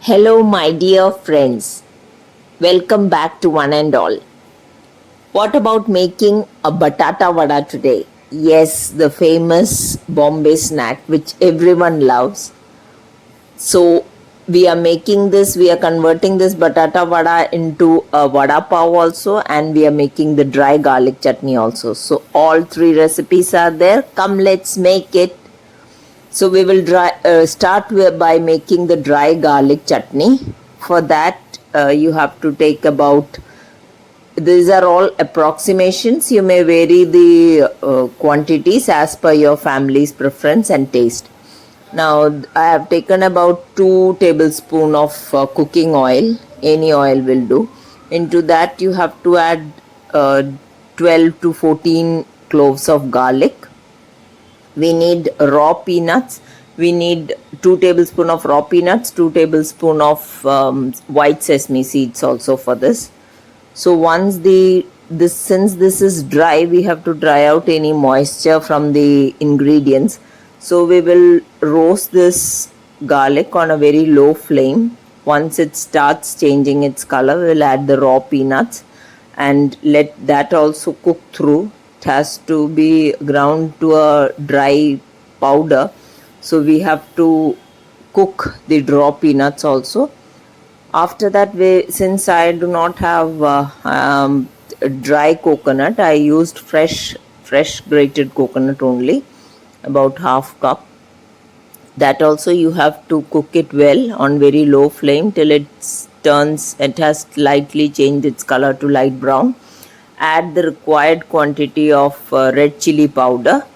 Hello, my dear friends. Welcome back to One and All. What about making a batata vada today? Yes, the famous Bombay snack which everyone loves. So, we are making this, we are converting this batata vada into a vada pav also, and we are making the dry garlic chutney also. So, all three recipes are there. Come, let's make it. So we will start by making the dry garlic chutney. For that, you have to take about, these are all approximations. You may vary the quantities as per your family's preference and taste. Now, I have taken about 2 tablespoons of cooking oil. Any oil will do. Into that, you have to add 12 to 14 cloves of garlic. We need raw peanuts. We need 2 tablespoons of raw peanuts, 2 tablespoons of white sesame seeds also for this. So once since this is dry, we have to dry out any moisture from the ingredients. So we will roast this garlic on a very low flame. Once it starts changing its color, we will add the raw peanuts and let that also cook through. It has to be ground to a dry powder. So we have to cook the raw peanuts also. After that, since I do not have dry coconut, I used fresh grated coconut only, about half cup. That also you have to cook it well on very low flame till it has slightly changed its color to light brown. Add the required quantity of red chilli powder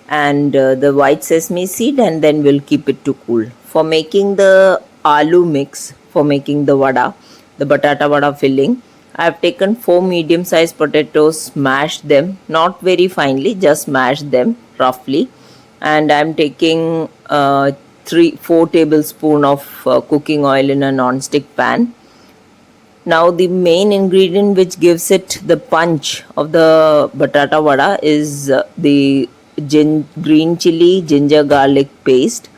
and the white sesame seed, and then we'll keep it to cool. For making the aloo mix, for making the vada, the batata vada filling, I have taken 4 medium sized potatoes, mashed them, not very finely, just mashed them roughly, and I'm taking 4 tablespoons of cooking oil in a non-stick pan. Now the main ingredient which gives it the punch of the batata vada is the green chilli ginger garlic paste.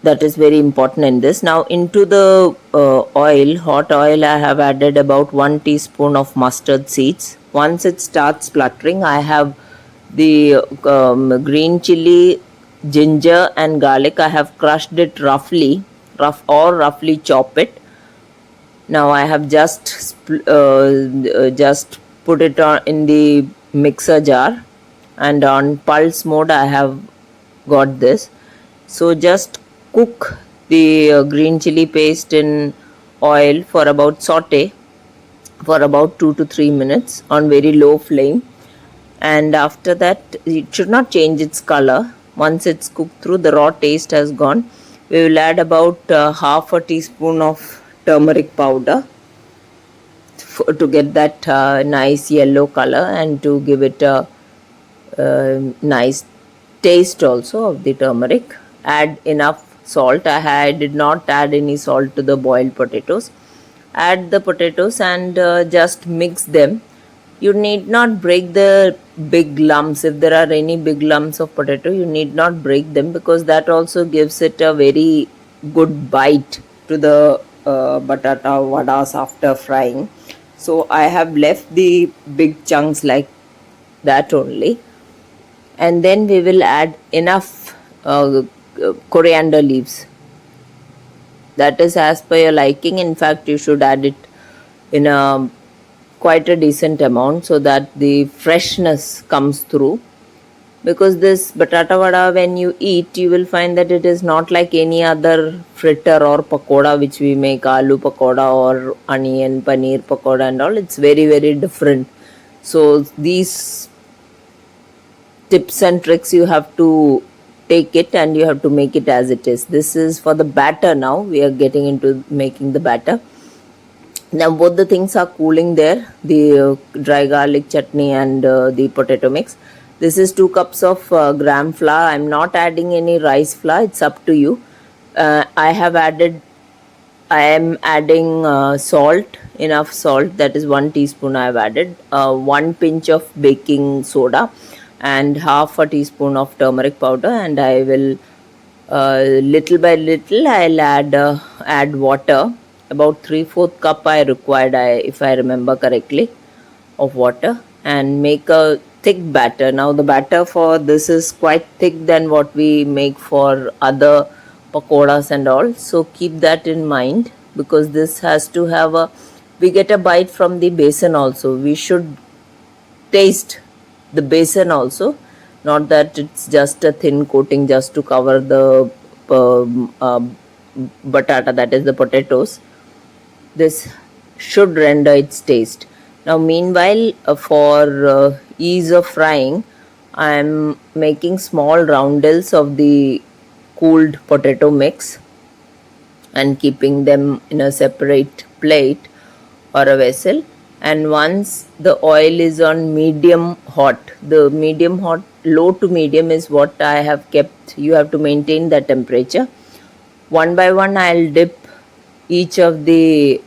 That is very important in this. Now into the hot oil, I have added about 1 teaspoon of mustard seeds. Once it starts spluttering, I have the green chilli, ginger and garlic. I have crushed it roughly chop it. Now I have just put it on in the mixer jar, and on pulse mode I have got this. So just cook the green chili paste in oil for about saute for about 2 to 3 minutes on very low flame, and after that it should not change its color. Once it's cooked through, the raw taste has gone. We will add about half a teaspoon of turmeric powder to get that nice yellow color and to give it a nice taste also of the turmeric. Add enough salt. I did not add any salt to the boiled potatoes. Add the potatoes and just mix them. You need not break the big lumps. If there are any big lumps of potato, you need not break them, because that also gives it a very good bite to the batata vadas after frying. So I have left the big chunks like that only, and then we will add enough coriander leaves. That is as per your liking. In fact, you should add it in a quite a decent amount so that the freshness comes through. Because this batata vada, when you eat, you will find that it is not like any other fritter or pakoda which we make, aloo pakoda or onion paneer pakoda and all. It's very, very different. So these tips and tricks you have to take it and you have to make it as it is. This is for the batter. Now we are getting into making the batter. Now both the things are cooling there, the dry garlic chutney and the potato mix. This is 2 cups of gram flour. I'm not adding any rice flour. It's up to you. I am adding salt, enough salt. That is 1 teaspoon I have added. 1 pinch of baking soda and half a teaspoon of turmeric powder, and I will Little by little I'll add water. About 3/4 cup I required, if I remember correctly, of water, and make a thick batter. Now the batter for this is quite thick than what we make for other pakoras and all, so keep that in mind, because this has to have a, we get a bite from the basin also. We should taste the basin also, not that it's just a thin coating just to cover the batata, that is the potatoes. This should render its taste. Now meanwhile, for ease of frying, I am making small roundels of the cooled potato mix and keeping them in a separate plate or a vessel. And once the oil is on medium hot, the medium hot, low to medium is what I have kept. You have to maintain that temperature. One by one I'll dip each of the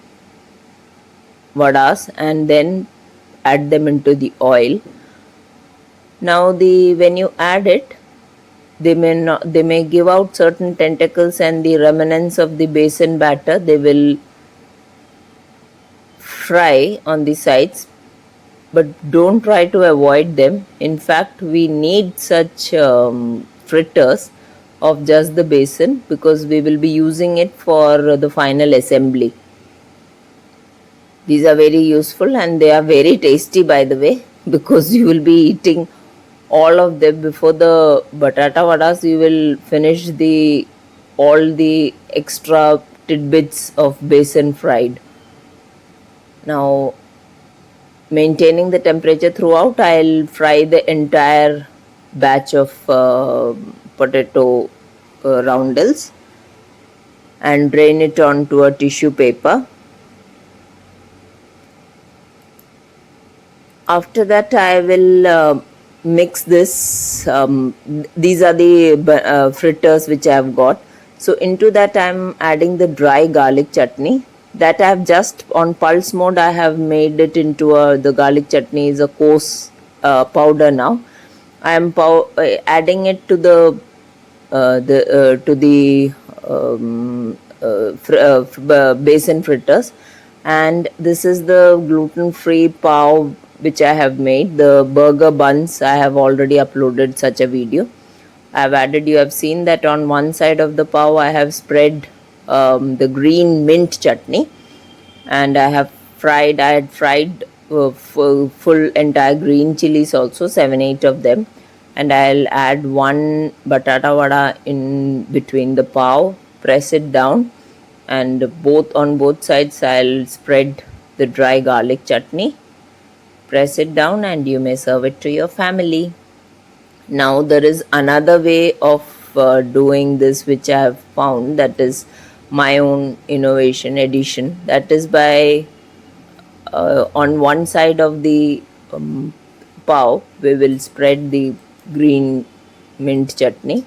vadas and then add them into the oil. Now when you add it, they may give out certain tentacles and the remnants of the basin batter. They will fry on the sides, but don't try to avoid them. In fact, we need such fritters of just the basin, because we will be using it for the final assembly. These are very useful and they are very tasty, by the way, because you will be eating all of them before the batata vadas. You will finish all the extra tidbits of basin fried. Now, maintaining the temperature throughout, I'll fry the entire batch of potato roundels and drain it onto a tissue paper. After that, I will mix this. These are the fritters which I have got. So into that I am adding the dry garlic chutney. That I have just on pulse mode. I have made it into the garlic chutney is a coarse powder now. I am adding it to the basin fritters, and this is the gluten-free pav which I have made. The burger buns, I have already uploaded such a video. I have added, you have seen that on one side of the pav I have spread the green mint chutney, and I had fried full entire green chillies also, 7-8 of them, and I'll add one batata vada in between the pav, press it down, and on both sides I'll spread the dry garlic chutney, press it down, and you may serve it to your family. Now there is another way of doing this which I have found, that is my own innovation addition. That is by on one side of the pav we will spread the green mint chutney,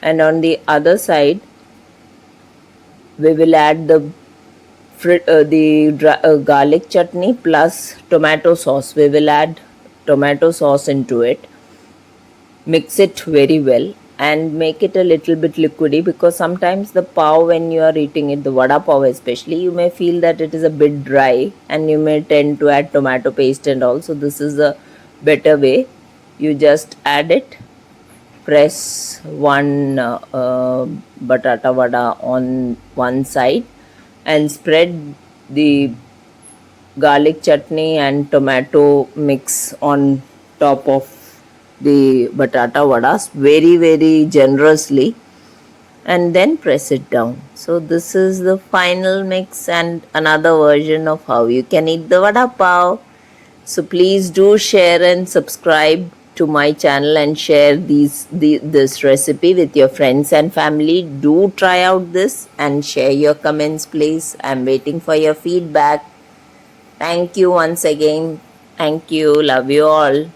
and on the other side we will add the garlic chutney plus tomato sauce. We will add tomato sauce into it, mix it very well, and make it a little bit liquidy, because sometimes the pav, when you are eating it, the vada pav especially, you may feel that it is a bit dry and you may tend to add tomato paste and all. So this is a better way. You just add it, press one batata vada on one side and spread the garlic chutney and tomato mix on top of the batata vadas very, very generously, and then press it down. So this is the final mix and another version of how you can eat the vada pav. So please do share and subscribe to my channel and share this recipe with your friends and family. Do try out this and share your comments, please. I'm waiting for your feedback. Thank you once again. Thank you. Love you all.